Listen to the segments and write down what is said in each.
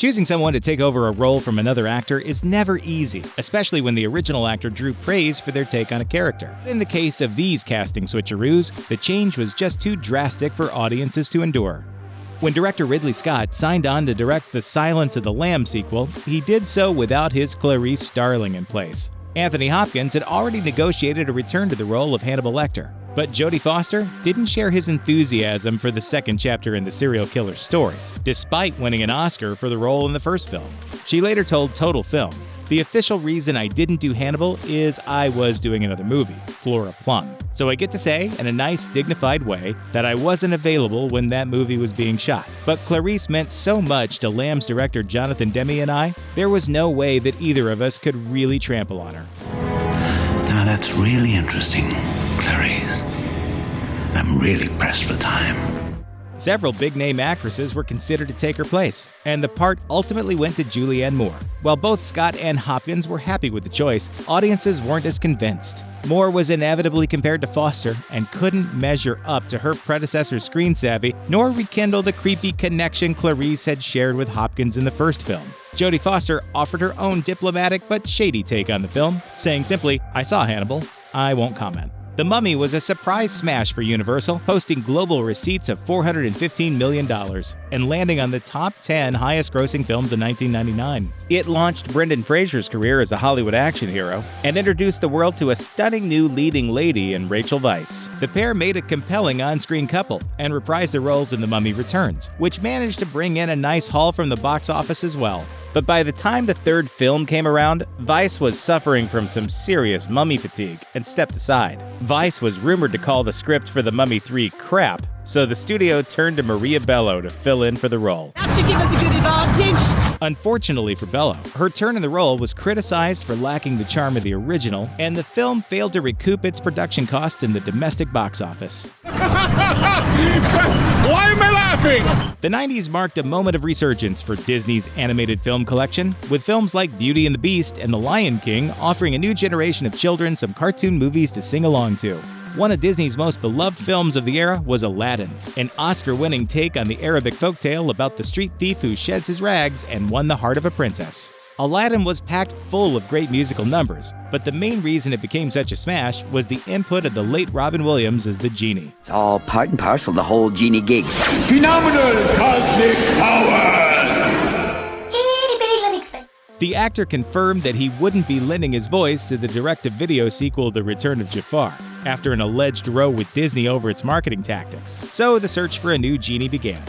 Choosing someone to take over a role from another actor is never easy, especially when the original actor drew praise for their take on a character. In the case of these casting switcheroos, the change was just too drastic for audiences to endure. When director Ridley Scott signed on to direct the Silence of the Lambs sequel, he did so without his Clarice Starling in place. Anthony Hopkins had already negotiated a return to the role of Hannibal Lecter, but Jodie Foster didn't share his enthusiasm for the second chapter in the serial killer's story, despite winning an Oscar for the role in the first film. She later told Total Film, "The official reason I didn't do Hannibal is I was doing another movie, Flora Plum. So I get to say, in a nice, dignified way, that I wasn't available when that movie was being shot. But Clarice meant so much to Lamb's director Jonathan Demme and I, there was no way that either of us could really trample on her." Now that's really interesting, Clarice. I'm really pressed for time. Several big-name actresses were considered to take her place, and the part ultimately went to Julianne Moore. While both Scott and Hopkins were happy with the choice, audiences weren't as convinced. Moore was inevitably compared to Foster and couldn't measure up to her predecessor's screen savvy, nor rekindle the creepy connection Clarice had shared with Hopkins in the first film. Jodie Foster offered her own diplomatic but shady take on the film, saying simply, "I saw Hannibal. I won't comment." The Mummy was a surprise smash for Universal, posting global receipts of $415 million and landing on the top 10 highest-grossing films in 1999. It launched Brendan Fraser's career as a Hollywood action hero and introduced the world to a stunning new leading lady in Rachel Weisz. The pair made a compelling on-screen couple and reprised their roles in The Mummy Returns, which managed to bring in a nice haul from the box office as well. But by the time the third film came around, Weisz was suffering from some serious mummy fatigue and stepped aside. Weisz was rumored to call the script for The Mummy 3 crap, so the studio turned to Maria Bello to fill in for the role. That should give us a good advantage. Unfortunately for Bello, her turn in the role was criticized for lacking the charm of the original, and the film failed to recoup its production cost in the domestic box office. Why am I laughing? The 90s marked a moment of resurgence for Disney's animated film collection, with films like Beauty and the Beast and The Lion King offering a new generation of children some cartoon movies to sing along to. One of Disney's most beloved films of the era was Aladdin, an Oscar-winning take on the Arabic folktale about the street thief who sheds his rags and won the heart of a princess. Aladdin was packed full of great musical numbers, but the main reason it became such a smash was the input of the late Robin Williams as the genie. It's all part and parcel, the whole genie gig. Phenomenal cosmic powers! The actor confirmed that he wouldn't be lending his voice to the direct-to-video sequel The Return of Jafar, after an alleged row with Disney over its marketing tactics. So the search for a new genie began.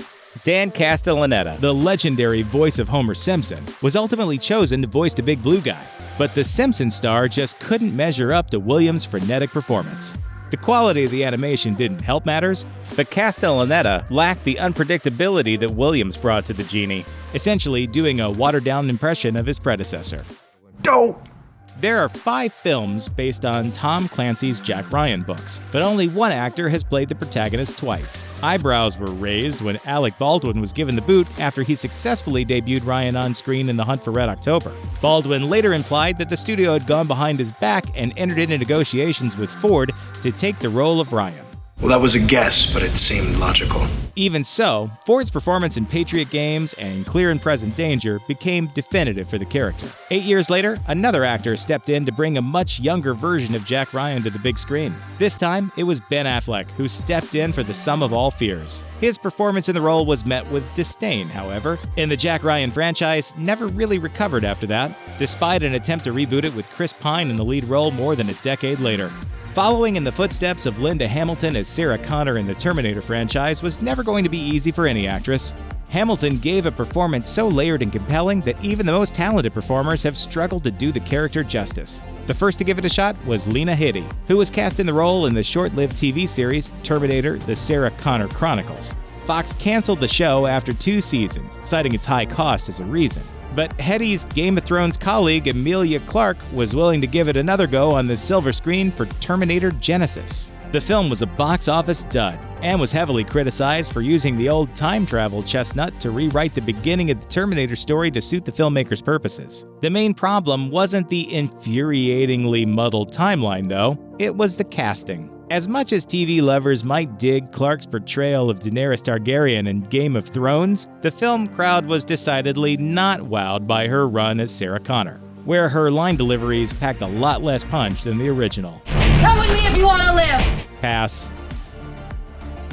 Dan Castellaneta, the legendary voice of Homer Simpson, was ultimately chosen to voice the big blue guy, but the Simpsons star just couldn't measure up to Williams' frenetic performance. The quality of the animation didn't help matters, but Castellaneta lacked the unpredictability that Williams brought to the genie, essentially doing a watered-down impression of his predecessor. Dope! There are 5 films based on Tom Clancy's Jack Ryan books, but only one actor has played the protagonist twice. Eyebrows were raised when Alec Baldwin was given the boot after he successfully debuted Ryan on screen in The Hunt for Red October. Baldwin later implied that the studio had gone behind his back and entered into negotiations with Ford to take the role of Ryan. Well, that was a guess, but it seemed logical. Even so, Ford's performance in Patriot Games and Clear and Present Danger became definitive for the character. 8 years later, another actor stepped in to bring a much younger version of Jack Ryan to the big screen. This time, it was Ben Affleck who stepped in for the sum of all fears. His performance in the role was met with disdain, however, and the Jack Ryan franchise never really recovered after that, despite an attempt to reboot it with Chris Pine in the lead role more than a decade later. Following in the footsteps of Linda Hamilton as Sarah Connor in the Terminator franchise was never going to be easy for any actress. Hamilton gave a performance so layered and compelling that even the most talented performers have struggled to do the character justice. The first to give it a shot was Lena Headey, who was cast in the role in the short-lived TV series Terminator: The Sarah Connor Chronicles. Fox canceled the show after 2 seasons, citing its high cost as a reason. But Headey's Game of Thrones colleague Emilia Clarke was willing to give it another go on the silver screen for Terminator Genisys. The film was a box office dud and was heavily criticized for using the old time travel chestnut to rewrite the beginning of the Terminator story to suit the filmmaker's purposes. The main problem wasn't the infuriatingly muddled timeline, though. It was the casting. As much as TV lovers might dig Clarke's portrayal of Daenerys Targaryen in Game of Thrones, the film crowd was decidedly not wowed by her run as Sarah Connor, where her line deliveries packed a lot less punch than the original. Come with me if you want to live. Pass.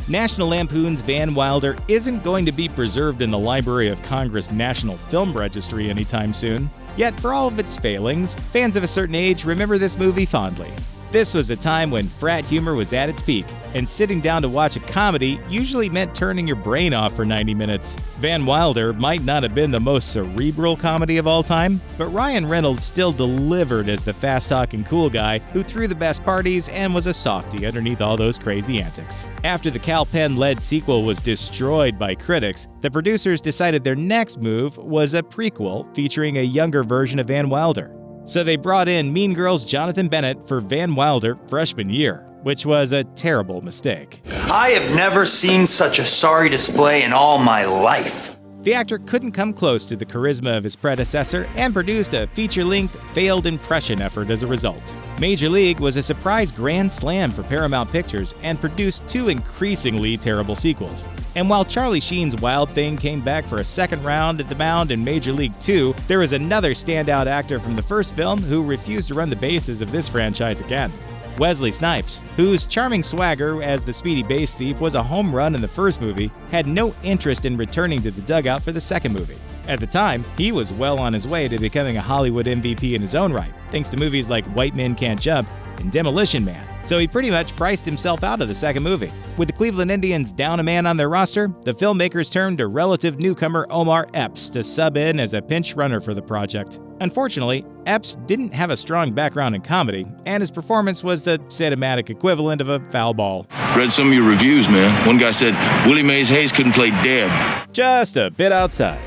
National Lampoon's Van Wilder isn't going to be preserved in the Library of Congress National Film Registry anytime soon. Yet, for all of its failings, fans of a certain age remember this movie fondly. This was a time when frat humor was at its peak, and sitting down to watch a comedy usually meant turning your brain off for 90 minutes. Van Wilder might not have been the most cerebral comedy of all time, but Ryan Reynolds still delivered as the fast-talking cool guy who threw the best parties and was a softie underneath all those crazy antics. After the Kal Penn-led sequel was destroyed by critics, the producers decided their next move was a prequel featuring a younger version of Van Wilder. So they brought in Mean Girls' Jonathan Bennett for Van Wilder freshman year, which was a terrible mistake. I have never seen such a sorry display in all my life. The actor couldn't come close to the charisma of his predecessor and produced a feature-length, failed impression effort as a result. Major League was a surprise grand slam for Paramount Pictures and produced 2 increasingly terrible sequels. And while Charlie Sheen's Wild Thing came back for a second round at the mound in Major League 2, there was another standout actor from the first film who refused to run the bases of this franchise again. Wesley Snipes, whose charming swagger as the speedy base thief was a home run in the first movie, had no interest in returning to the dugout for the second movie. At the time, he was well on his way to becoming a Hollywood MVP in his own right, thanks to movies like White Men Can't Jump and Demolition Man, so he pretty much priced himself out of the second movie. With the Cleveland Indians down a man on their roster, the filmmakers turned to relative newcomer Omar Epps to sub in as a pinch runner for the project. Unfortunately, Epps didn't have a strong background in comedy, and his performance was the cinematic equivalent of a foul ball. Read some of your reviews, man. One guy said Willie Mays Hayes couldn't play dead. Just a bit outside.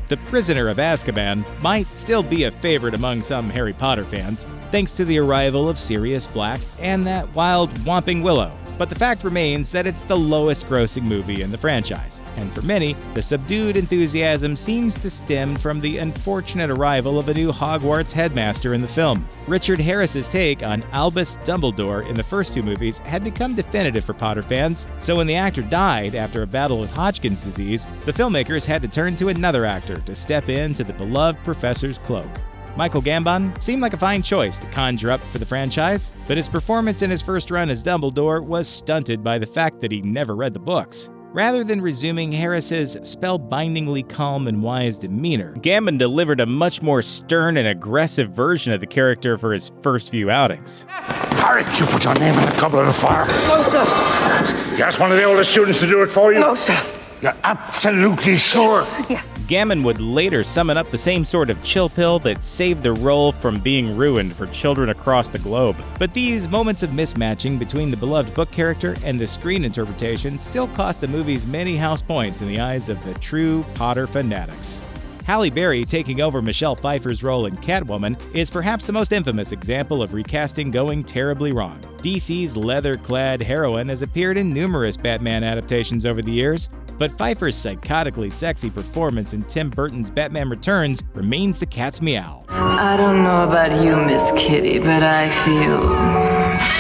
The Prisoner of Azkaban might still be a favorite among some Harry Potter fans, thanks to the arrival of Sirius Black and that wild Whomping Willow. But the fact remains that it's the lowest grossing movie in the franchise, and for many, the subdued enthusiasm seems to stem from the unfortunate arrival of a new Hogwarts headmaster in the film. Richard Harris's take on Albus Dumbledore in the first 2 movies had become definitive for Potter fans, so when the actor died after a battle with Hodgkin's disease, the filmmakers had to turn to another actor to step into the beloved professor's cloak. Michael Gambon seemed like a fine choice to conjure up for the franchise, but his performance in his first run as Dumbledore was stunted by the fact that he never read the books. Rather than resuming Harris's spellbindingly calm and wise demeanor, Gambon delivered a much more stern and aggressive version of the character for his first few outings. Harry, you put your name in the goblet of fire. No, sir. You asked one of the oldest students to do it for you? No, sir. You're absolutely sure? Yes. Gambon would later summon up the same sort of chill pill that saved the role from being ruined for children across the globe. But these moments of mismatching between the beloved book character and the screen interpretation still cost the movies many house points in the eyes of the true Potter fanatics. Halle Berry taking over Michelle Pfeiffer's role in Catwoman is perhaps the most infamous example of recasting going terribly wrong. DC's leather-clad heroine has appeared in numerous Batman adaptations over the years, but Pfeiffer's psychotically sexy performance in Tim Burton's Batman Returns remains the cat's meow. I don't know about you, Miss Kitty, but I feel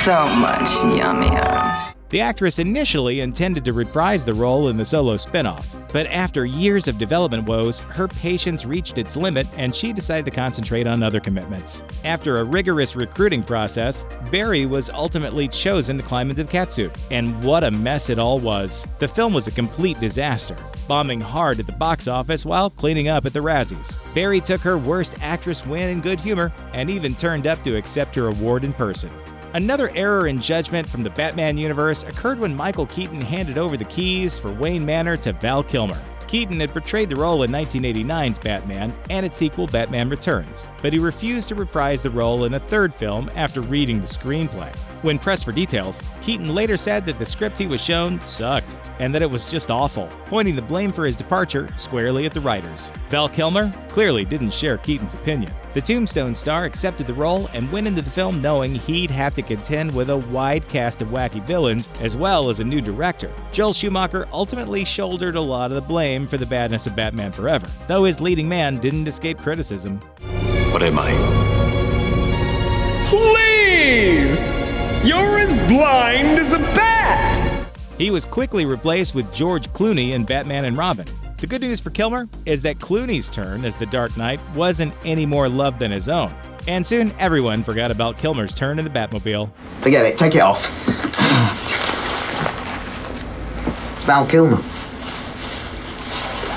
so much yummier. The actress initially intended to reprise the role in the Solo spin-off, but after years of development woes, her patience reached its limit and she decided to concentrate on other commitments. After a rigorous recruiting process, Berry was ultimately chosen to climb into the catsuit, and what a mess it all was. The film was a complete disaster, bombing hard at the box office while cleaning up at the Razzies. Berry took her worst actress win in good humor and even turned up to accept her award in person. Another error in judgment from the Batman universe occurred when Michael Keaton handed over the keys for Wayne Manor to Val Kilmer. Keaton had portrayed the role in 1989's Batman and its sequel Batman Returns, but he refused to reprise the role in a third film after reading the screenplay. When pressed for details, Keaton later said that the script he was shown sucked, and that it was just awful, pointing the blame for his departure squarely at the writers. Val Kilmer clearly didn't share Keaton's opinion. The Tombstone star accepted the role and went into the film knowing he'd have to contend with a wide cast of wacky villains, as well as a new director. Joel Schumacher ultimately shouldered a lot of the blame for the badness of Batman Forever, though his leading man didn't escape criticism. What am I? Please! You're as blind as a bat! He was quickly replaced with George Clooney in Batman and Robin. The good news for Kilmer is that Clooney's turn as the Dark Knight wasn't any more loved than his own. And soon, everyone forgot about Kilmer's turn in the Batmobile. Forget it, take it off. It's Val Kilmer.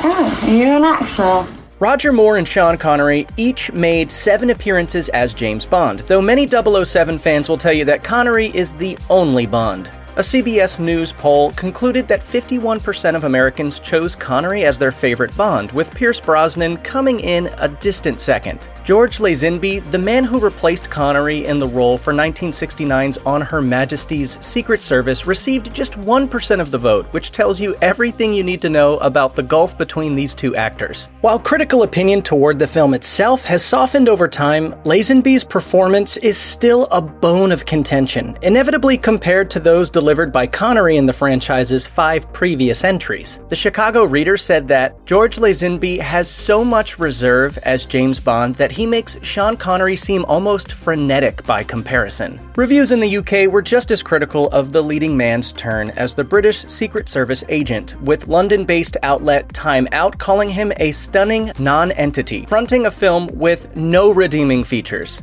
Oh, you're an actor. Roger Moore and Sean Connery each made 7 appearances as James Bond, though many 007 fans will tell you that Connery is the only Bond. A CBS News poll concluded that 51% of Americans chose Connery as their favorite Bond, with Pierce Brosnan coming in a distant second. George Lazenby, the man who replaced Connery in the role for 1969's On Her Majesty's Secret Service, received just 1% of the vote, which tells you everything you need to know about the gulf between these two actors. While critical opinion toward the film itself has softened over time, Lazenby's performance is still a bone of contention, inevitably compared to those delivered by Connery in the franchise's 5 previous entries. The Chicago Reader said that George Lazenby has so much reserve as James Bond that he makes Sean Connery seem almost frenetic by comparison. Reviews in the UK were just as critical of the leading man's turn as the British Secret Service agent, with London-based outlet Time Out calling him a stunning non-entity, fronting a film with no redeeming features.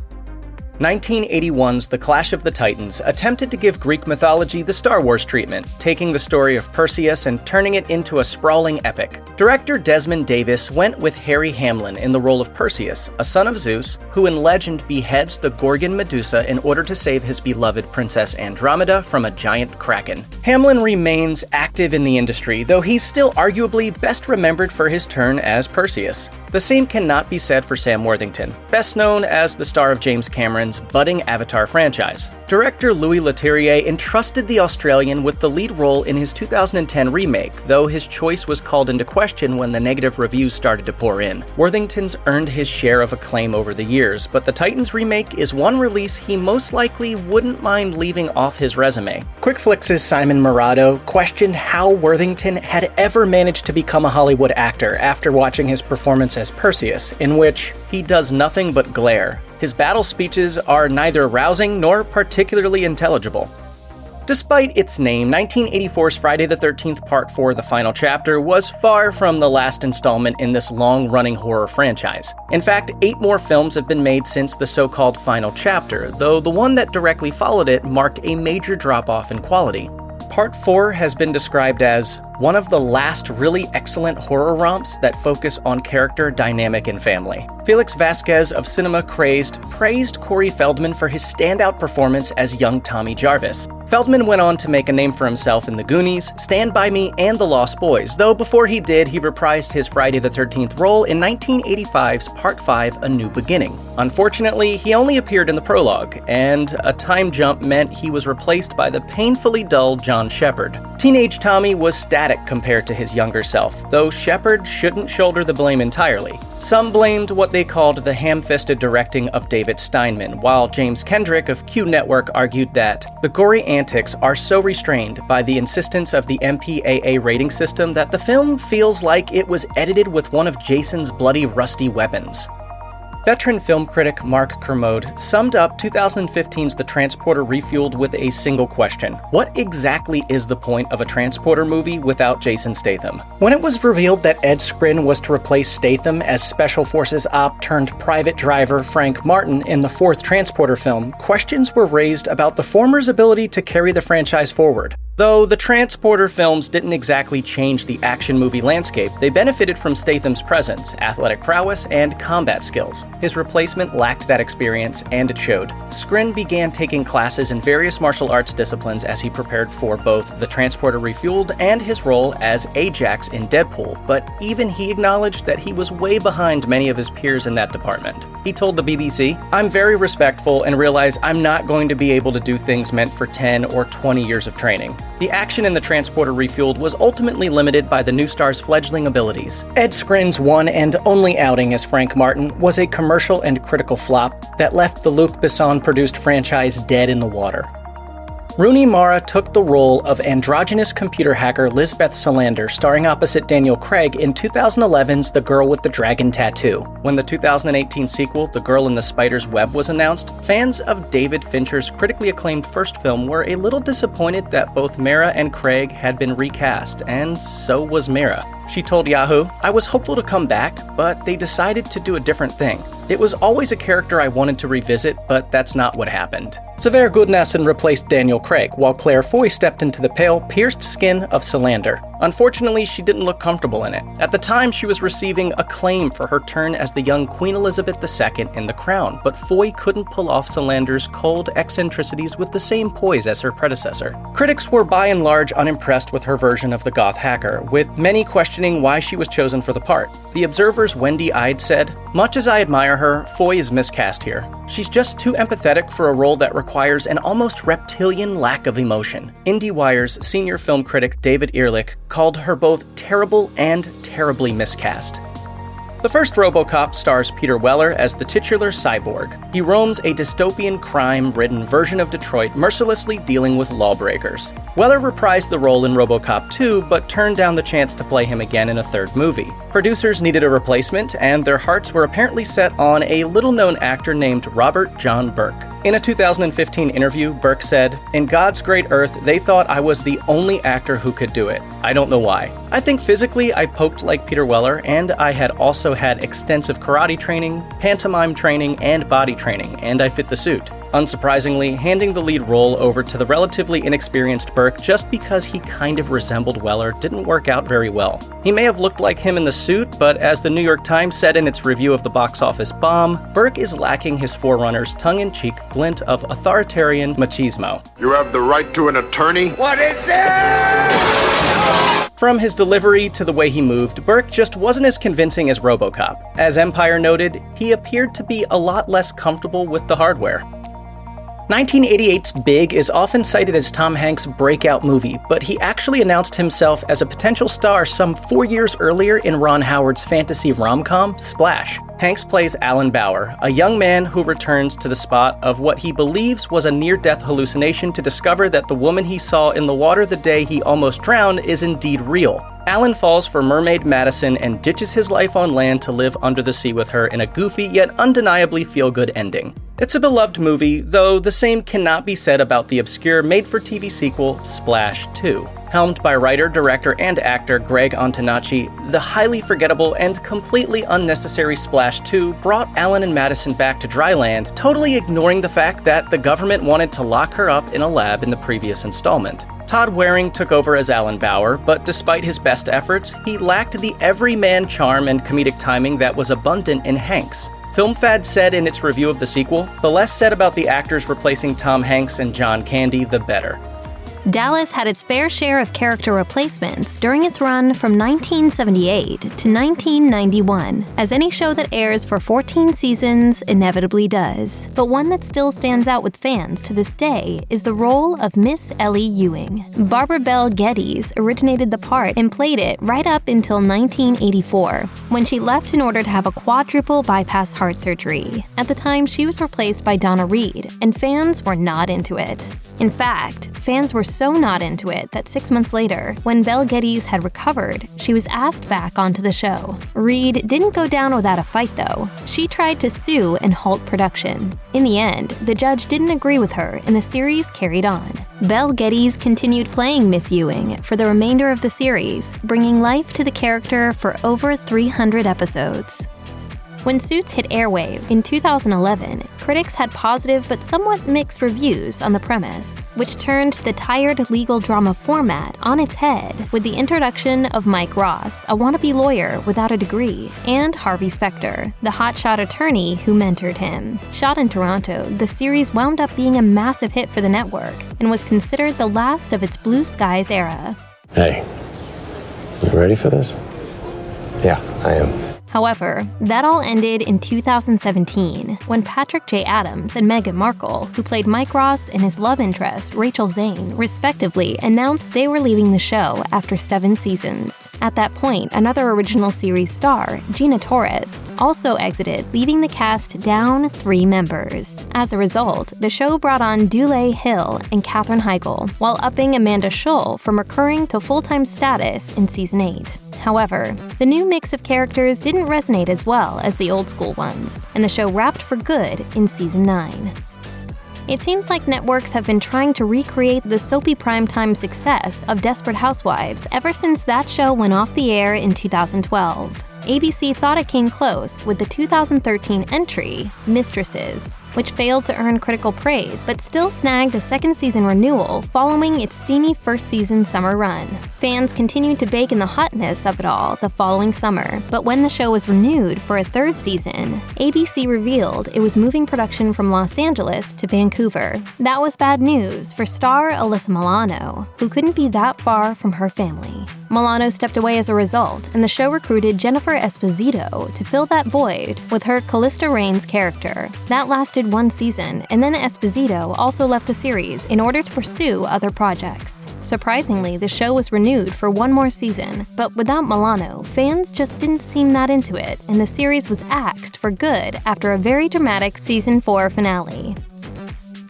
1981's The Clash of the Titans attempted to give Greek mythology the Star Wars treatment, taking the story of Perseus and turning it into a sprawling epic. Director Desmond Davis went with Harry Hamlin in the role of Perseus, a son of Zeus, who in legend beheads the Gorgon Medusa in order to save his beloved Princess Andromeda from a giant kraken. Hamlin remains active in the industry, though he's still arguably best remembered for his turn as Perseus. The same cannot be said for Sam Worthington, best known as the star of James Cameron's budding Avatar franchise. Director Louis Leterrier entrusted the Australian with the lead role in his 2010 remake, though his choice was called into question when the negative reviews started to pour in. Worthington's earned his share of acclaim over the years, but the Titans remake is one release he most likely wouldn't mind leaving off his resume. Quick Flix' Simon Murado questioned how Worthington had ever managed to become a Hollywood actor after watching his performance as Perseus, in which he does nothing but glare. His battle speeches are neither rousing nor particularly intelligible. Despite its name, 1984's Friday the 13th Part 4, The Final Chapter, was far from the last installment in this long-running horror franchise. In fact, 8 more films have been made since the so-called Final Chapter, though the one that directly followed it marked a major drop-off in quality. Part 4 has been described as one of the last really excellent horror romps that focus on character, dynamic, and family. Felix Vasquez of Cinema Crazed praised Corey Feldman for his standout performance as young Tommy Jarvis. Feldman went on to make a name for himself in The Goonies, Stand By Me, and The Lost Boys, though before he did, he reprised his Friday the 13th role in 1985's Part 5, A New Beginning. Unfortunately, he only appeared in the prologue, and a time jump meant he was replaced by the painfully dull John Shepard. Teenage Tommy was static compared to his younger self, though Shepard shouldn't shoulder the blame entirely. Some blamed what they called the ham-fisted directing of David Steinman, while James Kendrick of Q Network argued that the gory antics are so restrained by the insistence of the MPAA rating system that the film feels like it was edited with one of Jason's bloody rusty weapons. Veteran film critic Mark Kermode summed up 2015's The Transporter Refueled with a single question. What exactly is the point of a Transporter movie without Jason Statham? When it was revealed that Ed Skrein was to replace Statham as Special Forces op turned private driver Frank Martin in the 4th Transporter film, questions were raised about the former's ability to carry the franchise forward. Though the Transporter films didn't exactly change the action movie landscape, they benefited from Statham's presence, athletic prowess, and combat skills. His replacement lacked that experience, and it showed. Skrein began taking classes in various martial arts disciplines as he prepared for both The Transporter Refueled and his role as Ajax in Deadpool, but even he acknowledged that he was way behind many of his peers in that department. He told the BBC, "I'm very respectful and realize I'm not going to be able to do things meant for 10 or 20 years of training." The action in The Transporter Refueled was ultimately limited by the new star's fledgling abilities. Ed Skrein's one and only outing as Frank Martin was a commercial and critical flop that left the Luc Besson-produced franchise dead in the water. Rooney Mara took the role of androgynous computer hacker Lisbeth Salander, starring opposite Daniel Craig in 2011's The Girl with the Dragon Tattoo. When the 2018 sequel, The Girl in the Spider's Web, was announced, fans of David Fincher's critically acclaimed first film were a little disappointed that both Mara and Craig had been recast, and so was Mara. She told Yahoo, "I was hopeful to come back, but they decided to do a different thing. It was always a character I wanted to revisit, but that's not what happened." Sever Gudnason replaced Daniel Craig, while Claire Foy stepped into the pale, pierced skin of Salander. Unfortunately, she didn't look comfortable in it. At the time, she was receiving acclaim for her turn as the young Queen Elizabeth II in The Crown, but Foy couldn't pull off Salander's cold eccentricities with the same poise as her predecessor. Critics were by and large unimpressed with her version of the goth hacker, with many questioning why she was chosen for the part. The Observer's Wendy Ide said, "Much as I admire her, Foy is miscast here. She's just too empathetic for a role that requires an almost reptilian lack of emotion." IndieWire's senior film critic David Ehrlich called her both terrible and terribly miscast. The first RoboCop stars Peter Weller as the titular cyborg. He roams a dystopian, crime-ridden version of Detroit, mercilessly dealing with lawbreakers. Weller reprised the role in RoboCop 2, but turned down the chance to play him again in a third movie. Producers needed a replacement, and their hearts were apparently set on a little-known actor named Robert John Burke. In a 2015 interview, Burke said, "In God's great earth, they thought I was the only actor who could do it. I don't know why. I think physically I poked like Peter Weller, and I had also had extensive karate training, pantomime training, and body training, and I fit the suit." Unsurprisingly, handing the lead role over to the relatively inexperienced Burke just because he kind of resembled Weller didn't work out very well. He may have looked like him in the suit, but as the New York Times said in its review of the box office bomb, Burke is lacking his forerunner's tongue-in-cheek glint of authoritarian machismo. "You have the right to an attorney?" What is it? From his delivery to the way he moved, Burke just wasn't as convincing as RoboCop. As Empire noted, he appeared to be a lot less comfortable with the hardware. 1988's Big is often cited as Tom Hanks' breakout movie, but he actually announced himself as a potential star some 4 years earlier in Ron Howard's fantasy rom-com, Splash. Hanks plays Alan Bauer, a young man who returns to the spot of what he believes was a near-death hallucination to discover that the woman he saw in the water the day he almost drowned is indeed real. Alan falls for Mermaid Madison and ditches his life on land to live under the sea with her in a goofy yet undeniably feel-good ending. It's a beloved movie, though the same cannot be said about the obscure made-for-TV sequel, Splash 2. Helmed by writer, director, and actor Greg Antonacci, the highly forgettable and completely unnecessary Splash 2 brought Alan and Madison back to dry land, totally ignoring the fact that the government wanted to lock her up in a lab in the previous installment. Todd Waring took over as Alan Bauer, but despite his best efforts, he lacked the everyman charm and comedic timing that was abundant in Hanks. FilmFad said in its review of the sequel, "The less said about the actors replacing Tom Hanks and John Candy, the better." Dallas had its fair share of character replacements during its run from 1978 to 1991, as any show that airs for 14 seasons inevitably does. But one that still stands out with fans to this day is the role of Miss Ellie Ewing. Barbara Bel Geddes originated the part and played it right up until 1984, when she left in order to have a quadruple bypass heart surgery. At the time, she was replaced by Donna Reed, and fans were not into it. In fact, fans were so not into it that 6 months later, when Bel Geddes had recovered, she was asked back onto the show. Reed didn't go down without a fight, though. She tried to sue and halt production. In the end, the judge didn't agree with her, and the series carried on. Bel Geddes continued playing Miss Ewing for the remainder of the series, bringing life to the character for over 300 episodes. When Suits hit airwaves in 2011, critics had positive but somewhat mixed reviews on the premise, which turned the tired legal drama format on its head with the introduction of Mike Ross, a wannabe lawyer without a degree, and Harvey Specter, the hotshot attorney who mentored him. Shot in Toronto, the series wound up being a massive hit for the network and was considered the last of its Blue Skies era. Hey, you ready for this? Yeah, I am. However, that all ended in 2017, when Patrick J. Adams and Meghan Markle, who played Mike Ross and his love interest, Rachel Zane, respectively, announced they were leaving the show after 7 seasons. At that point, another original series star, Gina Torres, also exited, leaving the cast down 3 members. As a result, the show brought on Dule Hill and Katherine Heigl, while upping Amanda Schull from recurring to full-time status in Season 8. However, the new mix of characters didn't resonate as well as the old-school ones, and the show wrapped for good in Season 9. It seems like networks have been trying to recreate the soapy primetime success of Desperate Housewives ever since that show went off the air in 2012. ABC thought it came close with the 2013 entry, Mistresses, which failed to earn critical praise but still snagged a second season renewal following its steamy first season summer run. Fans continued to bake in the hotness of it all the following summer, but when the show was renewed for a 3rd season, ABC revealed it was moving production from Los Angeles to Vancouver. That was bad news for star Alyssa Milano, who couldn't be that far from her family. Milano stepped away as a result, and the show recruited Jennifer Esposito to fill that void with her Callista Raines character. That lasted 1 season, and then Esposito also left the series in order to pursue other projects. Surprisingly, the show was renewed for 1 more season, but without Milano, fans just didn't seem that into it, and the series was axed for good after a very dramatic Season 4 finale.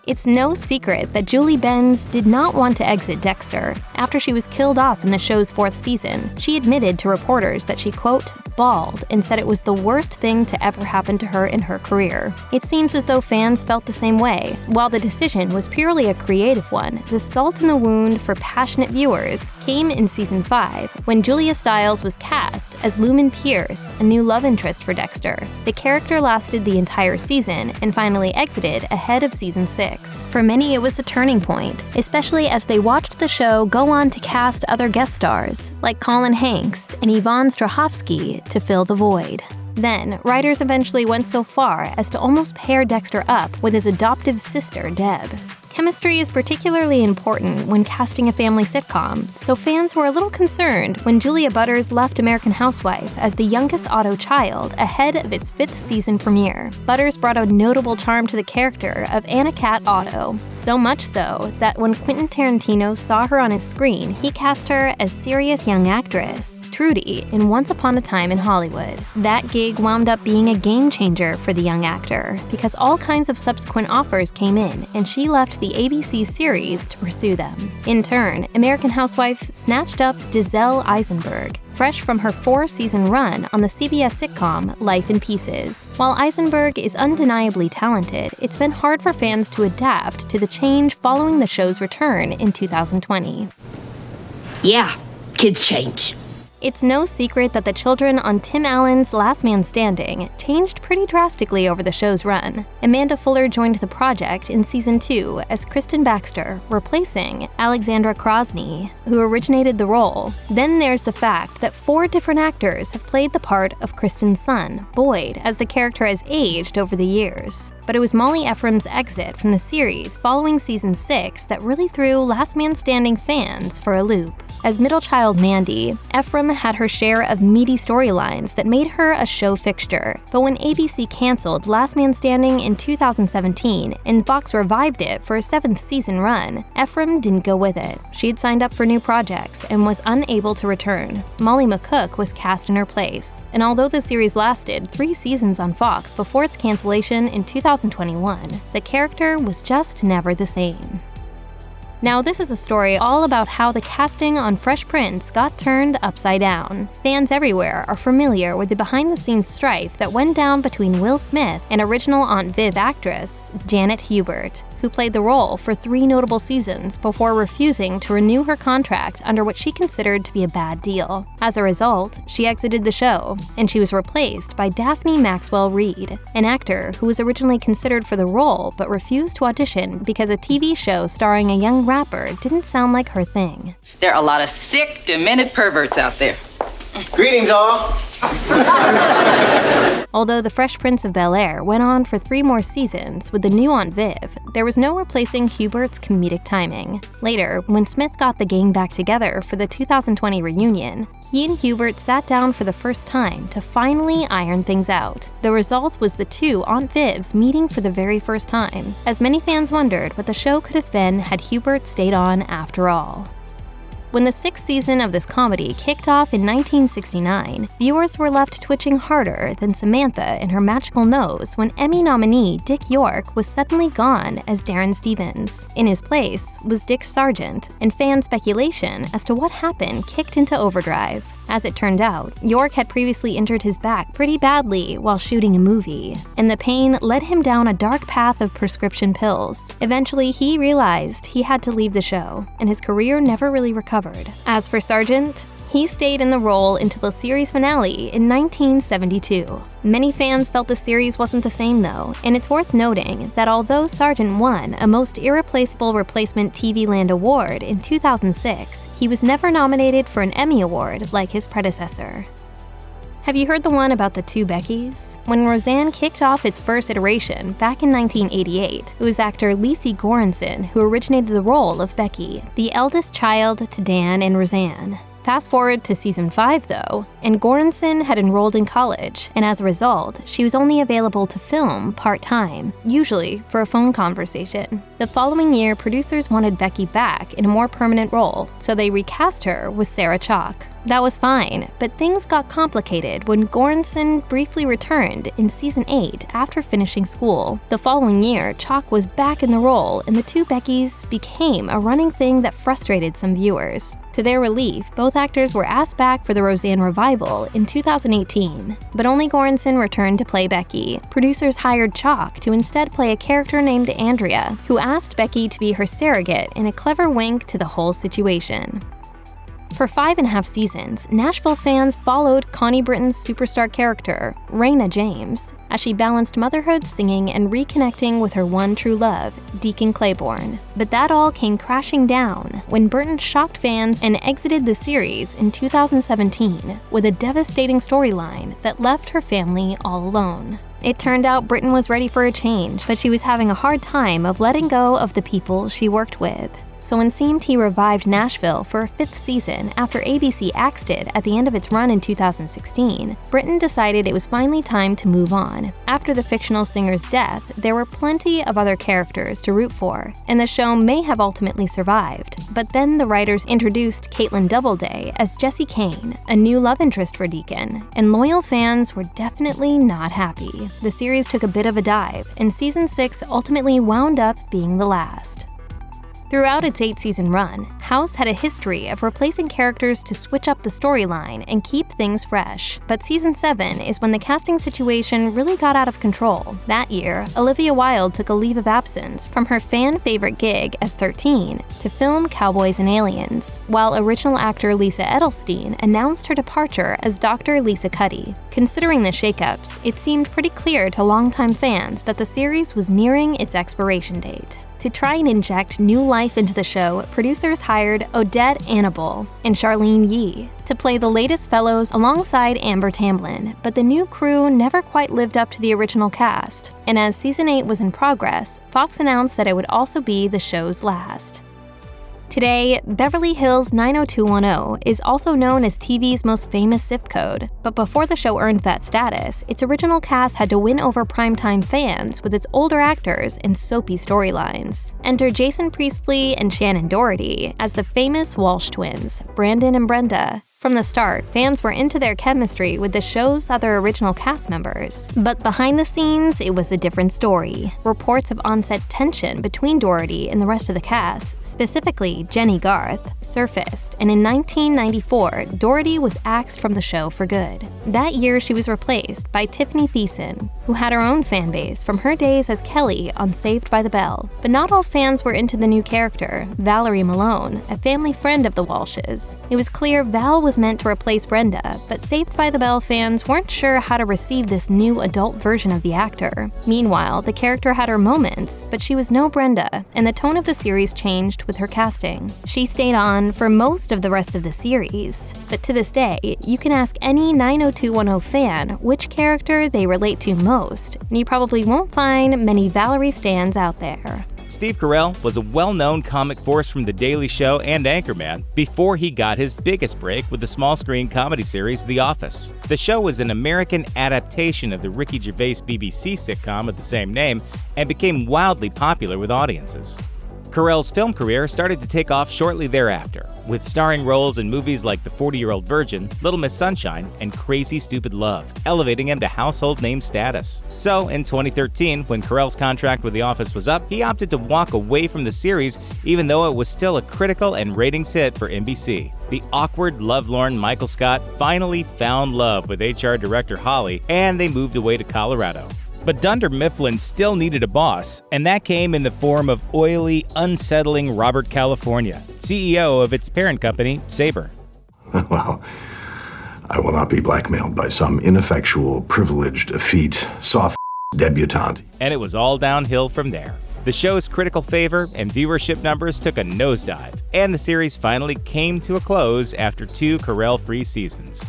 It's no secret that Julie Benz did not want to exit Dexter. After she was killed off in the show's 4th season, she admitted to reporters that she, quote, bawled and said it was the worst thing to ever happen to her in her career. It seems as though fans felt the same way. While the decision was purely a creative one, the salt in the wound for passionate viewers came in Season 5, when Julia Stiles was cast as Lumen Pierce, a new love interest for Dexter. The character lasted the entire season and finally exited ahead of Season 6. For many, it was a turning point, especially as they watched the show go on to cast other guest stars, like Colin Hanks and Yvonne Strahovski, to fill the void. Then, writers eventually went so far as to almost pair Dexter up with his adoptive sister, Deb. Chemistry is particularly important when casting a family sitcom, so fans were a little concerned when Julia Butters left American Housewife as the youngest Otto child ahead of its 5th season premiere. Butters brought a notable charm to the character of Anna Cat Otto, so much so that when Quentin Tarantino saw her on his screen, he cast her as serious young actress Trudy in Once Upon a Time in Hollywood. That gig wound up being a game changer for the young actor, because all kinds of subsequent offers came in, and she left the ABC series to pursue them. In turn, American Housewife snatched up Giselle Eisenberg, fresh from her 4-season run on the CBS sitcom Life in Pieces. While Eisenberg is undeniably talented, it's been hard for fans to adapt to the change following the show's return in 2020. Yeah, kids change. It's no secret that the children on Tim Allen's Last Man Standing changed pretty drastically over the show's run. Amanda Fuller joined the project in Season 2 as Kristen Baxter, replacing Alexandra Krosny, who originated the role. Then there's the fact that 4 different actors have played the part of Kristen's son, Boyd, as the character has aged over the years. But it was Molly Ephraim's exit from the series following Season 6 that really threw Last Man Standing fans for a loop. As middle child Mandy, Ephraim had her share of meaty storylines that made her a show fixture. But when ABC canceled Last Man Standing in 2017 and Fox revived it for a 7th season run, Ephraim didn't go with it. She'd signed up for new projects and was unable to return. Molly McCook was cast in her place. And although the series lasted 3 seasons on Fox before its cancellation in 2021, the character was just never the same. Now, this is a story all about how the casting on Fresh Prince got turned upside down. Fans everywhere are familiar with the behind-the-scenes strife that went down between Will Smith and original Aunt Viv actress Janet Hubert, who played the role for 3 notable seasons before refusing to renew her contract under what she considered to be a bad deal. As a result, she exited the show, and she was replaced by Daphne Maxwell Reid, an actor who was originally considered for the role but refused to audition because a TV show starring a young rapper didn't sound like her thing. There are a lot of sick, demented perverts out there. Greetings, all. Although The Fresh Prince of Bel-Air went on for 3 more seasons with the new Aunt Viv, there was no replacing Hubert's comedic timing. Later, when Smith got the gang back together for the 2020 reunion, he and Hubert sat down for the first time to finally iron things out. The result was the two Aunt Vivs meeting for the very first time, as many fans wondered what the show could have been had Hubert stayed on after all. When the 6th season of this comedy kicked off in 1969, viewers were left twitching harder than Samantha and her magical nose when Emmy nominee Dick York was suddenly gone as Darren Stevens. In his place was Dick Sargent, and fan speculation as to what happened kicked into overdrive. As it turned out, York had previously injured his back pretty badly while shooting a movie, and the pain led him down a dark path of prescription pills. Eventually, he realized he had to leave the show, and his career never really recovered. As for Sargent, he stayed in the role until the series finale in 1972. Many fans felt the series wasn't the same though, and it's worth noting that although Sargent won a Most Irreplaceable Replacement TV Land Award in 2006, he was never nominated for an Emmy Award like his predecessor. Have you heard the one about the two Beckys? When Roseanne kicked off its first iteration back in 1988, it was actor Lacey Goranson who originated the role of Becky, the eldest child to Dan and Roseanne. Fast forward to season 5 though, and Goranson had enrolled in college, and as a result, she was only available to film part-time, usually for a phone conversation. The following year, producers wanted Becky back in a more permanent role, so they recast her with Sarah Chalk. That was fine, but things got complicated when Goranson briefly returned in season 8 after finishing school. The following year, Chalk was back in the role, and the two Beckys became a running thing that frustrated some viewers. To their relief, both actors were asked back for the Roseanne revival in 2018, but only Goranson returned to play Becky. Producers hired Chalk to instead play a character named Andrea, who asked Becky to be her surrogate in a clever wink to the whole situation. For 5.5 seasons, Nashville fans followed Connie Britton's superstar character, Raina James, as she balanced motherhood, singing, and reconnecting with her one true love, Deacon Claiborne. But that all came crashing down when Britton shocked fans and exited the series in 2017 with a devastating storyline that left her family all alone. It turned out Britton was ready for a change, but she was having a hard time of letting go of the people she worked with. So when CMT revived Nashville for a 5th season after ABC axed it at the end of its run in 2016, Britton decided it was finally time to move on. After the fictional singer's death, there were plenty of other characters to root for, and the show may have ultimately survived. But then the writers introduced Caitlin Doubleday as Jessie Kane, a new love interest for Deacon, and loyal fans were definitely not happy. The series took a bit of a dive, and season 6 ultimately wound up being the last. Throughout its 8-season run, House had a history of replacing characters to switch up the storyline and keep things fresh. But season 7 is when the casting situation really got out of control. That year, Olivia Wilde took a leave of absence from her fan-favorite gig as 13 to film Cowboys and Aliens, while original actor Lisa Edelstein announced her departure as Dr. Lisa Cuddy. Considering the shakeups, it seemed pretty clear to longtime fans that the series was nearing its expiration date. To try and inject new life into the show, producers hired Odette Annable and Charlene Yee to play the latest fellows alongside Amber Tamblyn, but the new crew never quite lived up to the original cast. And as season 8 was in progress, Fox announced that it would also be the show's last. Today, Beverly Hills 90210 is also known as TV's most famous zip code, but before the show earned that status, its original cast had to win over primetime fans with its older actors and soapy storylines. Enter Jason Priestley and Shannon Doherty as the famous Walsh twins, Brandon and Brenda. From the start, fans were into their chemistry with the show's other original cast members. But behind the scenes, it was a different story. Reports of on-set tension between Doherty and the rest of the cast, specifically Jenny Garth, surfaced, and in 1994, Doherty was axed from the show for good. That year, she was replaced by Tiffany Thiessen, who had her own fan base from her days as Kelly on Saved by the Bell. But not all fans were into the new character, Valerie Malone, a family friend of the Walshes. It was clear Val was meant to replace Brenda, but Saved by the Bell fans weren't sure how to receive this new adult version of the actor. Meanwhile, the character had her moments, but she was no Brenda, and the tone of the series changed with her casting. She stayed on for most of the rest of the series, but to this day, you can ask any 90210 fan which character they relate to most, and you probably won't find many Valerie stans out there. Steve Carell was a well-known comic force from The Daily Show and Anchorman before he got his biggest break with the small-screen comedy series The Office. The show was an American adaptation of the Ricky Gervais BBC sitcom of the same name and became wildly popular with audiences. Carell's film career started to take off shortly thereafter, with starring roles in movies like The 40-Year-Old Virgin, Little Miss Sunshine, and Crazy Stupid Love, elevating him to household name status. So, in 2013, when Carell's contract with The Office was up, he opted to walk away from the series, even though it was still a critical and ratings hit for NBC. The awkward, lovelorn Michael Scott finally found love with HR director Holly, and they moved away to Colorado. But Dunder Mifflin still needed a boss, and that came in the form of oily, unsettling Robert California, CEO of its parent company, Sabre. Well, I will not be blackmailed by some ineffectual, privileged, effete, soft debutante. And it was all downhill from there. The show's critical favor and viewership numbers took a nosedive, and the series finally came to a close after 2 Carell-free seasons.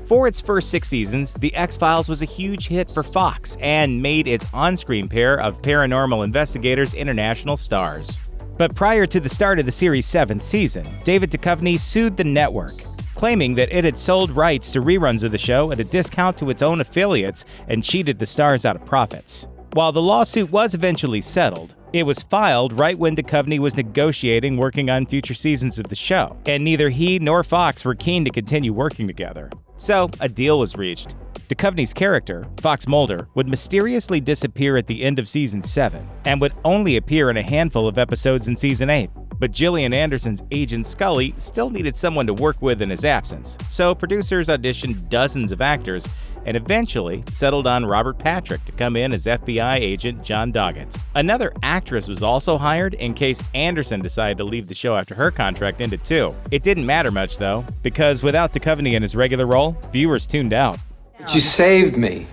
For its first 6 seasons, The X-Files was a huge hit for Fox and made its on-screen pair of paranormal investigators international stars. But prior to the start of the series' 7th season, David Duchovny sued the network, claiming that it had sold rights to reruns of the show at a discount to its own affiliates and cheated the stars out of profits. While the lawsuit was eventually settled, it was filed right when Duchovny was negotiating working on future seasons of the show, and neither he nor Fox were keen to continue working together. So, a deal was reached. Duchovny's character, Fox Mulder, would mysteriously disappear at the end of Season 7, and would only appear in a handful of episodes in Season 8. But Gillian Anderson's Agent Scully still needed someone to work with in his absence, so producers auditioned dozens of actors and eventually settled on Robert Patrick to come in as FBI agent John Doggett. Another actress was also hired in case Anderson decided to leave the show after her contract ended too. It didn't matter much though, because without Duchovny in his regular role, viewers tuned out. But you saved me.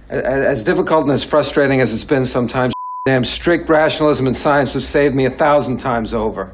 As difficult and as frustrating as it's been sometimes, damn strict rationalism and science have saved me 1,000 times over.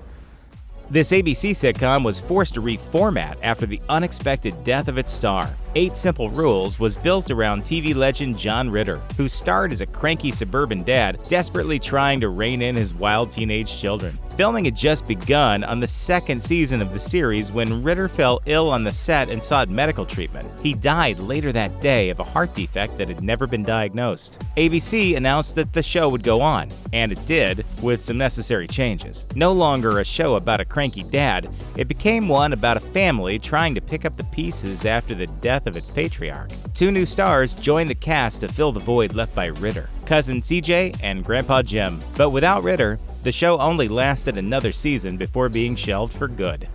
This ABC sitcom was forced to reformat after the unexpected death of its star. 8 Simple Rules was built around TV legend John Ritter, who starred as a cranky suburban dad desperately trying to rein in his wild teenage children. Filming had just begun on the 2nd season of the series when Ritter fell ill on the set and sought medical treatment. He died later that day of a heart defect that had never been diagnosed. ABC announced that the show would go on, and it did, with some necessary changes. No longer a show about a cranky dad, it became one about a family trying to pick up the pieces after the death of its patriarch. 2 new stars joined the cast to fill the void left by Ritter, cousin CJ and Grandpa Jim. But without Ritter, the show only lasted another season before being shelved for good.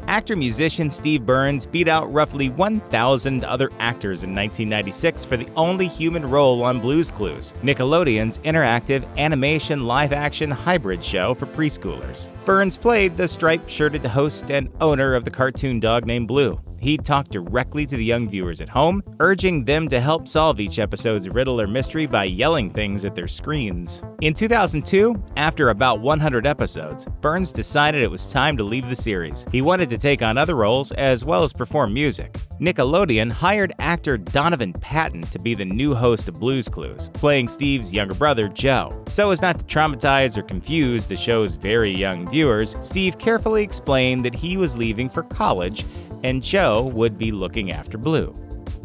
Actor-musician Steve Burns beat out roughly 1,000 other actors in 1996 for the only human role on Blue's Clues, Nickelodeon's interactive animation live-action hybrid show for preschoolers. Burns played the striped-shirted host and owner of the cartoon dog named Blue. He talked directly to the young viewers at home, urging them to help solve each episode's riddle or mystery by yelling things at their screens. In 2002, after about 100 episodes, Burns decided it was time to leave the series. He wanted to take on other roles as well as perform music. Nickelodeon hired actor Donovan Patton to be the new host of Blue's Clues, playing Steve's younger brother, Joe. So as not to traumatize or confuse the show's very young viewers, Steve carefully explained that he was leaving for college and Joe would be looking after Blue.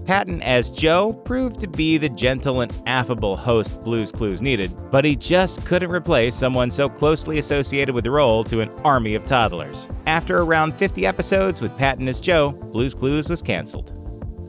Patton as Joe proved to be the gentle and affable host Blue's Clues needed, but he just couldn't replace someone so closely associated with the role to an army of toddlers. After around 50 episodes with Patton as Joe, Blue's Clues was canceled.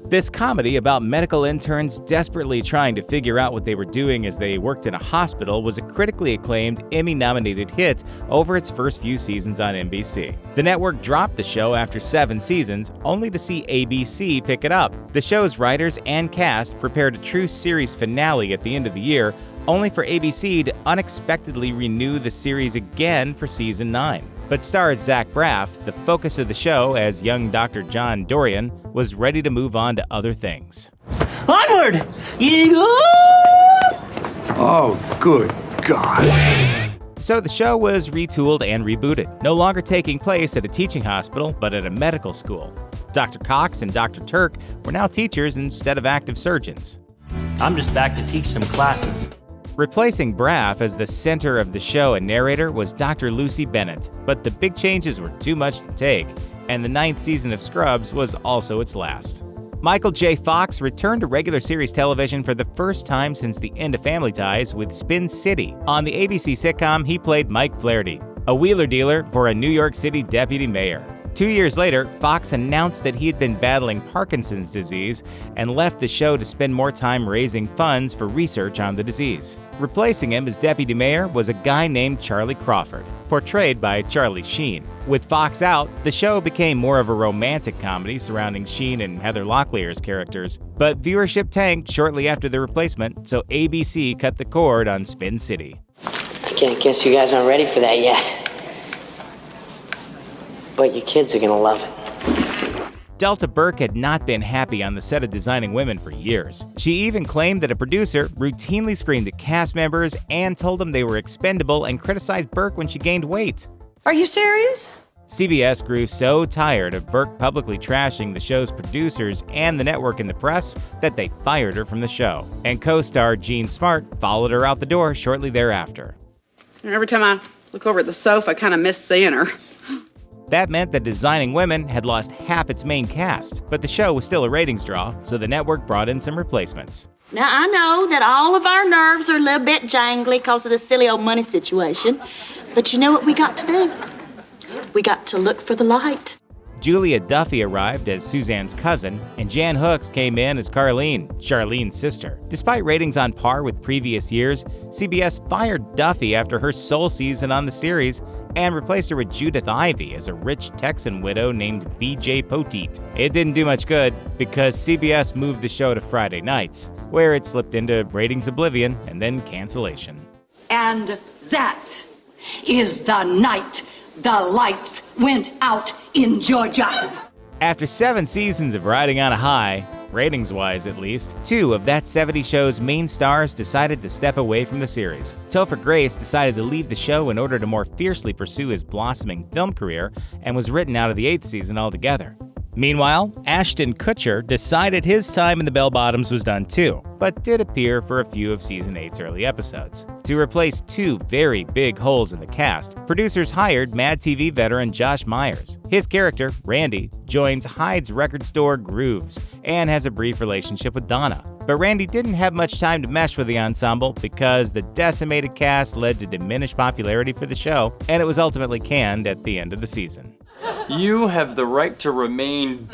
This comedy about medical interns desperately trying to figure out what they were doing as they worked in a hospital was a critically acclaimed Emmy-nominated hit over its first few seasons on NBC. The network dropped the show after 7 seasons, only to see ABC pick it up. The show's writers and cast prepared a true series finale at the end of the year, only for ABC to unexpectedly renew the series again for Season 9. But star Zach Braff, the focus of the show as young Dr. John Dorian, was ready to move on to other things. Onward! Eagle! Oh, good God. So the show was retooled and rebooted, no longer taking place at a teaching hospital, but at a medical school. Dr. Cox and Dr. Turk were now teachers instead of active surgeons. I'm just back to teach some classes. Replacing Braff as the center of the show and narrator was Dr. Lucy Bennett, but the big changes were too much to take, and the 9th season of Scrubs was also its last. Michael J. Fox returned to regular series television for the first time since the end of Family Ties with Spin City. On the ABC sitcom, he played Mike Flaherty, a wheeler dealer for a New York City deputy mayor. 2 years later, Fox announced that he had been battling Parkinson's disease and left the show to spend more time raising funds for research on the disease. Replacing him as deputy mayor was a guy named Charlie Crawford, portrayed by Charlie Sheen. With Fox out, the show became more of a romantic comedy surrounding Sheen and Heather Locklear's characters, but viewership tanked shortly after the replacement, so ABC cut the cord on Spin City. I guess you guys aren't ready for that yet. But your kids are gonna love it. Delta Burke had not been happy on the set of Designing Women for years. She even claimed that a producer routinely screamed at cast members and told them they were expendable and criticized Burke when she gained weight. Are you serious? CBS grew so tired of Burke publicly trashing the show's producers and the network in the press that they fired her from the show. And co-star Jean Smart followed her out the door shortly thereafter. Every time I look over at the sofa, I kind of miss seeing her. That meant that Designing Women had lost half its main cast, but the show was still a ratings draw, so the network brought in some replacements. Now, I know that all of our nerves are a little bit jangly because of the silly old money situation, but you know what we got to do? We got to look for the light. Julia Duffy arrived as Suzanne's cousin, and Jan Hooks came in as Carlene, Charlene's sister. Despite ratings on par with previous years, CBS fired Duffy after her sole season on the series and replaced her with Judith Ivey as a rich Texan widow named B.J. Poteet. It didn't do much good because CBS moved the show to Friday nights, where it slipped into ratings oblivion and then cancellation. And that is the night the lights went out in Georgia. After 7 seasons of riding on a high, ratings-wise at least, 2 of that 70 show's main stars decided to step away from the series. Topher Grace decided to leave the show in order to more fiercely pursue his blossoming film career and was written out of the 8th season altogether. Meanwhile, Ashton Kutcher decided his time in the bell-bottoms was done too, but did appear for a few of Season 8's early episodes. To replace 2 very big holes in the cast, producers hired Mad TV veteran Josh Myers. His character, Randy, joins Hyde's record store Grooves and has a brief relationship with Donna. But Randy didn't have much time to mesh with the ensemble because the decimated cast led to diminished popularity for the show, and it was ultimately canned at the end of the season. You have the right to remain.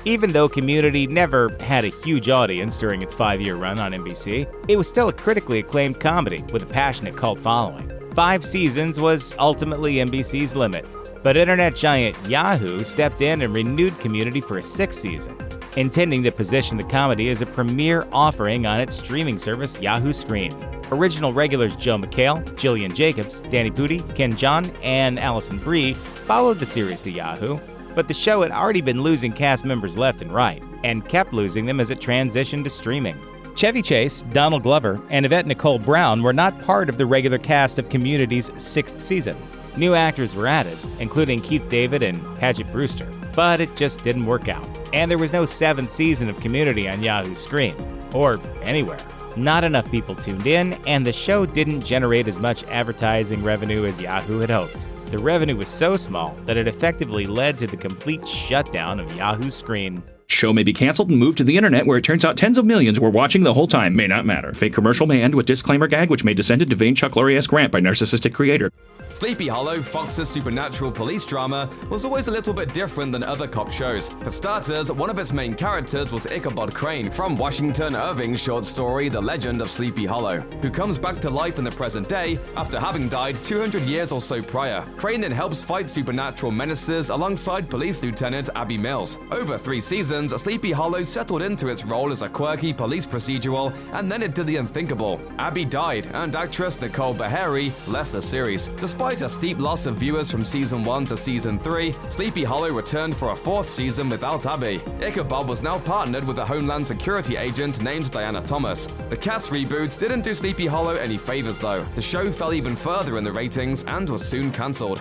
Even though Community never had a huge audience during its 5-year run on NBC, it was still a critically acclaimed comedy with a passionate cult following. 5 seasons was ultimately NBC's limit, but internet giant Yahoo stepped in and renewed Community for a 6th season, intending to position the comedy as a premier offering on its streaming service Yahoo Screen. Original regulars Joe McHale, Jillian Jacobs, Danny Pudi, Ken Jeong, and Allison Brie followed the series to Yahoo, but the show had already been losing cast members left and right, and kept losing them as it transitioned to streaming. Chevy Chase, Donald Glover, and Yvette Nicole Brown were not part of the regular cast of Community's 6th season. New actors were added, including Keith David and Paget Brewster, but it just didn't work out. And there was no 7th season of Community on Yahoo Screen, or anywhere. Not enough people tuned in, and the show didn't generate as much advertising revenue as Yahoo had hoped. The revenue was so small that it effectively led to the complete shutdown of Yahoo Screen. Show may be canceled and moved to the internet where it turns out tens of millions were watching the whole time. May not matter. Fake commercial may end with disclaimer gag which may descend into vain Chuck Lorre-esque rant by narcissistic creator. Sleepy Hollow, Fox's supernatural police drama, was always a little bit different than other cop shows. For starters, one of its main characters was Ichabod Crane from Washington Irving's short story The Legend of Sleepy Hollow, who comes back to life in the present day after having died 200 years or so prior. Crane then helps fight supernatural menaces alongside Police Lieutenant Abby Mills. Over 3 seasons, seasons, Sleepy Hollow settled into its role as a quirky police procedural, and then it did the unthinkable. Abby died, and actress Nicole Beharie left the series. Despite a steep loss of viewers from season 1 to season 3, Sleepy Hollow returned for a 4th season without Abby. Ichabod was now partnered with a Homeland Security agent named Diana Thomas. The cast reboots didn't do Sleepy Hollow any favors though. The show fell even further in the ratings and was soon cancelled.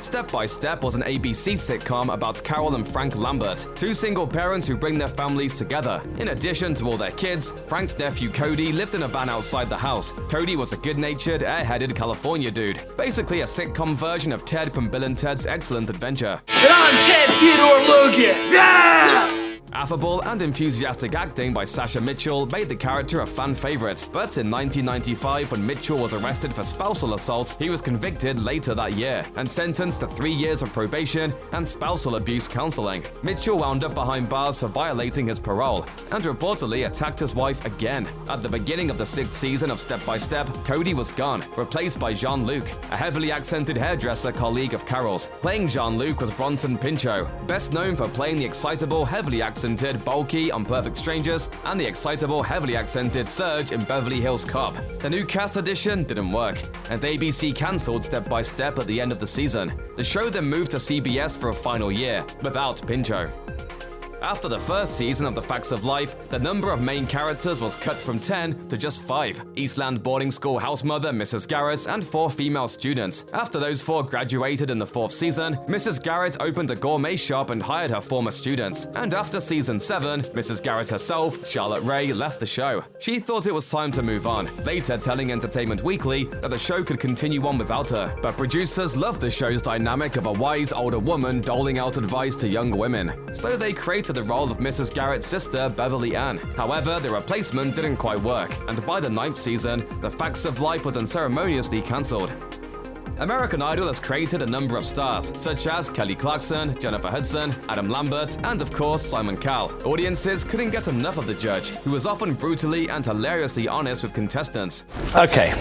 Step by Step was an ABC sitcom about Carol and Frank Lambert, two single parents who bring their families together. In addition to all their kids, Frank's nephew Cody lived in a van outside the house. Cody was a good-natured, airheaded California dude. Basically a sitcom version of Ted from Bill and Ted's Excellent Adventure. And I'm Ted Theodore Logan! Yeah! Affable and enthusiastic acting by Sasha Mitchell made the character a fan favorite, but in 1995, when Mitchell was arrested for spousal assault, he was convicted later that year and sentenced to 3 years of probation and spousal abuse counseling. Mitchell wound up behind bars for violating his parole and reportedly attacked his wife again. At the beginning of the 6th season of Step by Step, Cody was gone, replaced by Jean-Luc, a heavily accented hairdresser colleague of Carol's. Playing Jean-Luc was Bronson Pinchot, best known for playing the excitable, heavily accented Bulky on Perfect Strangers and the excitable, heavily accented Serge in Beverly Hills Cop. The new cast addition didn't work, and ABC cancelled Step by Step at the end of the season. The show then moved to CBS for a final year, without Pinchot. After the first season of The Facts of Life, the number of main characters was cut from 10 to just 5. Eastland boarding school house mother Mrs. Garrett and 4 female students. After those 4 graduated in the 4th season, Mrs. Garrett opened a gourmet shop and hired her former students. And after season 7, Mrs. Garrett herself, Charlotte Ray, left the show. She thought it was time to move on, later telling Entertainment Weekly that the show could continue on without her. But producers loved the show's dynamic of a wise older woman doling out advice to young women. So they created the role of Mrs. Garrett's sister, Beverly Ann. However, the replacement didn't quite work, and by the 9th season, The Facts of Life was unceremoniously cancelled. American Idol has created a number of stars, such as Kelly Clarkson, Jennifer Hudson, Adam Lambert, and of course Simon Cowell. Audiences couldn't get enough of the judge, who was often brutally and hilariously honest with contestants. Okay.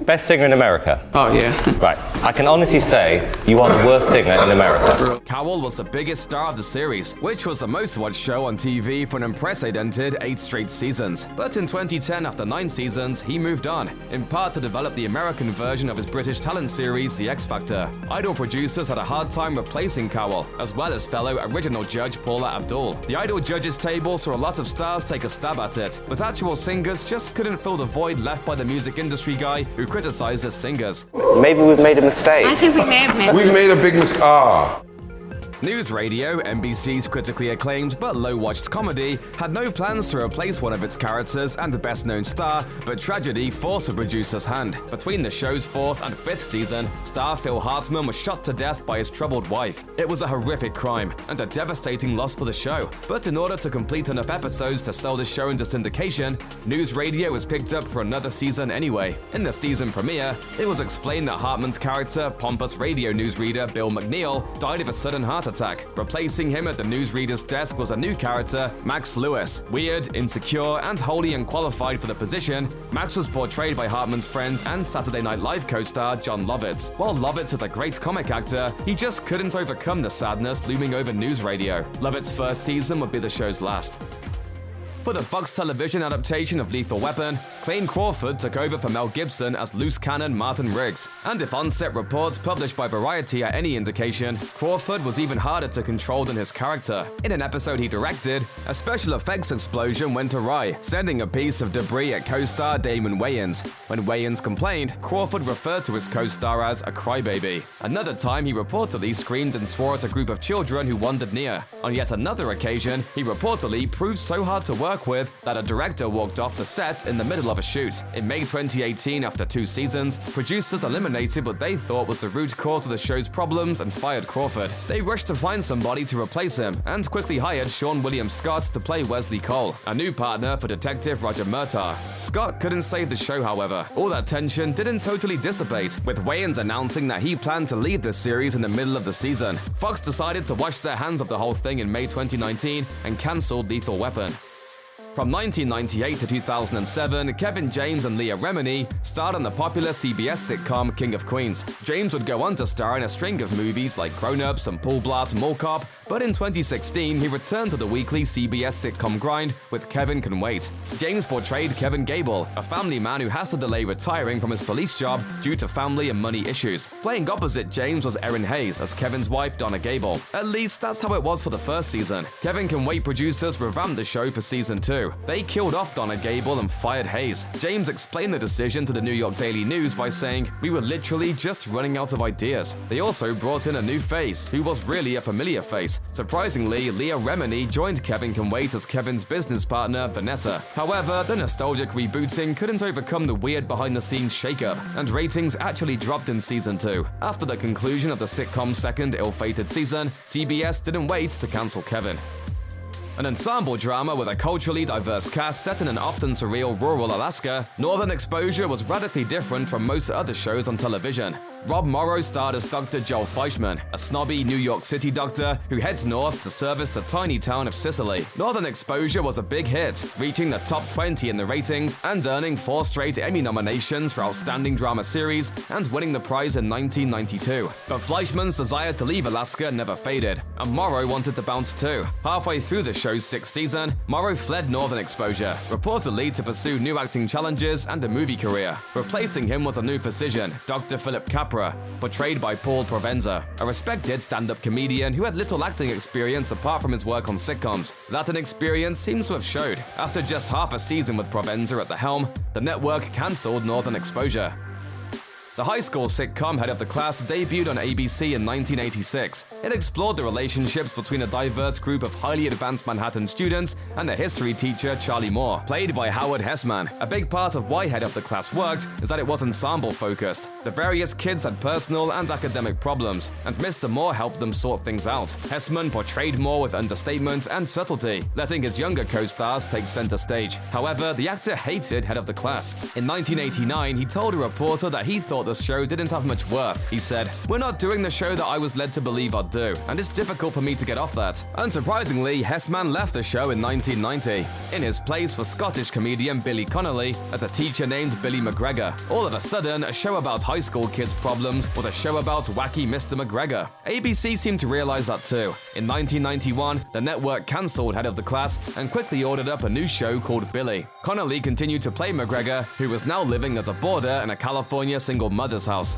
Best singer in America. Oh, yeah. Right. I can honestly say you are the worst singer in America. Cowell was the biggest star of the series, which was the most watched show on TV for an unprecedented 8 straight seasons. But in 2010, after 9 seasons, he moved on, in part to develop the American version of his British talent series, The X Factor. Idol producers had a hard time replacing Cowell, as well as fellow original judge Paula Abdul. The Idol judges table saw a lot of stars take a stab at it, but actual singers just couldn't fill the void left by the music industry guy who criticized the singers. Maybe we've made a mistake. I think we may have made We've made a big mistake. NewsRadio, NBC's critically acclaimed but low-watched comedy, had no plans to replace one of its characters and the best-known star, but tragedy forced the producer's hand. Between the show's 4th and 5th season, star Phil Hartman was shot to death by his troubled wife. It was a horrific crime and a devastating loss for the show. But in order to complete enough episodes to sell the show into syndication, NewsRadio was picked up for another season anyway. In the season premiere, it was explained that Hartman's character, pompous radio newsreader Bill McNeil, died of a sudden heart attack. Replacing him at the newsreader's desk was a new character, Max Lewis. Weird, insecure, and wholly unqualified for the position, Max was portrayed by Hartman's friend and Saturday Night Live co-star John Lovitz. While Lovitz is a great comic actor, he just couldn't overcome the sadness looming over NewsRadio. Lovitz's first season would be the show's last. For the Fox television adaptation of Lethal Weapon, Clayne Crawford took over for Mel Gibson as loose cannon Martin Riggs. And if on-set reports published by Variety are any indication, Crawford was even harder to control than his character. In an episode he directed, a special effects explosion went awry, sending a piece of debris at co-star Damon Wayans. When Wayans complained, Crawford referred to his co-star as a crybaby. Another time he reportedly screamed and swore at a group of children who wandered near. On yet another occasion, he reportedly proved so hard to work with that a director walked off the set in the middle of a shoot. In May 2018, after 2 seasons, producers eliminated what they thought was the root cause of the show's problems and fired Crawford. They rushed to find somebody to replace him and quickly hired Sean William Scott to play Wesley Cole, a new partner for Detective Roger Murtaugh. Scott couldn't save the show, however. All that tension didn't totally dissipate, with Wayans announcing that he planned to leave the series in the middle of the season. Fox decided to wash their hands of the whole thing in May 2019 and cancelled Lethal Weapon. From 1998 to 2007, Kevin James and Leah Remini starred on the popular CBS sitcom King of Queens. James would go on to star in a string of movies like Grown Ups and Paul Blart Mall Cop, but in 2016 he returned to the weekly CBS sitcom grind with Kevin Can Wait. James portrayed Kevin Gable, a family man who has to delay retiring from his police job due to family and money issues. Playing opposite James was Erin Hayes as Kevin's wife Donna Gable. At least that's how it was for the first season. Kevin Can Wait producers revamped the show for season 2. They killed off Donna Gable and fired Hayes. James explained the decision to the New York Daily News by saying, "We were literally just running out of ideas." They also brought in a new face, who was really a familiar face. Surprisingly, Leah Remini joined Kevin Can Wait as Kevin's business partner, Vanessa. However, the nostalgic rebooting couldn't overcome the weird behind-the-scenes shakeup, and ratings actually dropped in season 2. After the conclusion of the sitcom's second ill-fated season, CBS didn't wait to cancel Kevin. An ensemble drama with a culturally diverse cast set in an often surreal rural Alaska, Northern Exposure was radically different from most other shows on television. Rob Morrow starred as Dr. Joel Fleischman, a snobby New York City doctor who heads north to service the tiny town of Sicily. Northern Exposure was a big hit, reaching the top 20 in the ratings and earning 4 straight Emmy nominations for Outstanding Drama Series and winning the prize in 1992. But Fleischman's desire to leave Alaska never faded, and Morrow wanted to bounce too. Halfway through the show's 6th season, Morrow fled Northern Exposure, reportedly to pursue new acting challenges and a movie career. Replacing him was a new physician, Dr. Philip Capra, portrayed by Paul Provenza, a respected stand-up comedian who had little acting experience apart from his work on sitcoms. That inexperience seems to have showed. After just half a season with Provenza at the helm, the network cancelled Northern Exposure. The high school sitcom Head of the Class debuted on ABC in 1986. It explored the relationships between a diverse group of highly advanced Manhattan students and their history teacher Charlie Moore, played by Howard Hessman. A big part of why Head of the Class worked is that it was ensemble-focused. The various kids had personal and academic problems, and Mr. Moore helped them sort things out. Hessman portrayed Moore with understatement and subtlety, letting his younger co-stars take center stage. However, the actor hated Head of the Class. In 1989, he told a reporter that he thought the show didn't have much worth. He said, "We're not doing the show that I was led to believe I'd do, and it's difficult for me to get off that." Unsurprisingly, Hessman left the show in 1990. In his place was Scottish comedian Billy Connolly as a teacher named Billy McGregor. All of a sudden, a show about high school kids' problems was a show about wacky Mr. McGregor. ABC seemed to realize that too. In 1991, the network cancelled Head of the Class and quickly ordered up a new show called Billy. Connolly continued to play McGregor, who was now living as a boarder in a California single mother's house.